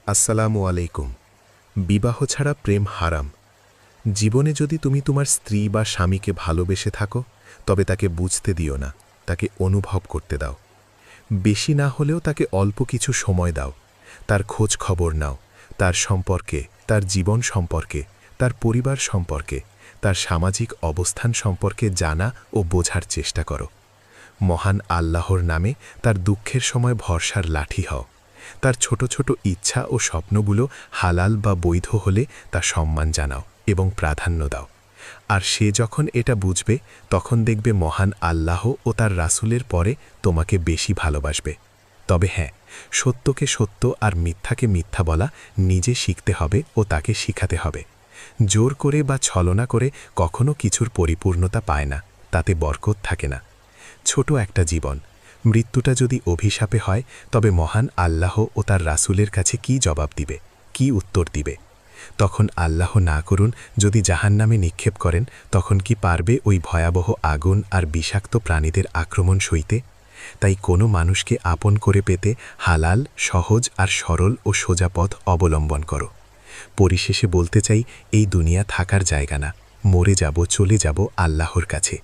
আসসালামু আলাইকুম। বিবাহ ছাড়া প্রেম হারাম। জীবনে যদি তুমি তোমার স্ত্রী বা স্বামীকে ভালোবেসে থাকো, তবে তাকে বুঝতে দিও না, তাকে অনুভব করতে দাও। বেশি না হলেও তাকে অল্প কিছু সময় দাও। তার খোঁজ খবর নাও, তার সম্পর্কে, তার জীবন সম্পর্কে, তার পরিবার সম্পর্কে, তার সামাজিক অবস্থান সম্পর্কে জানা ও বোঝার চেষ্টা করো। মহান আল্লাহর নামে তার দুঃখের সময় ভরসার লাঠি হও। তার ছোট ছোট ইচ্ছা ও স্বপ্নগুলো হালাল বা বৈধ হলে তা সম্মান জানাও এবং প্রাধান্য দাও। আর সে যখন এটা বুঝবে, তখন দেখবে মহান আল্লাহ ও তার রাসূলের পরে তোমাকে বেশি ভালোবাসবে। তবে হ্যাঁ, সত্যকে সত্য আর মিথ্যাকে মিথ্যা বলা নিজে শিখতে হবে ও তাকে শিখাতে হবে। জোর করে বা ছলনা করে কখনো কিছুর পরিপূর্ণতা পায় না, তাতে বরকত থাকে না। ছোট একটা জীবন, মৃত্যুটা যদি অভিশাপে হয়, তবে মহান আল্লাহ ও তার রাসূলের কাছে কি জবাব দিবে, কি উত্তর দিবে? তখন আল্লাহ না করুন যদি জাহান্নামে নিক্ষেপ করেন, তখন কি পারবে ওই ভয়াবহ আগুন আর বিষাক্ত প্রাণীদের আক্রমণ সইতে? তাই কোনো মানুষকে আপন করে পেতে হালাল, সহজ আর সরল ও সোজা পথ অবলম্বন করো। পরিশেষে বলতে চাই, এই দুনিয়া থাকার জায়গা না, মরে যাব, চলে যাব আল্লাহর কাছে।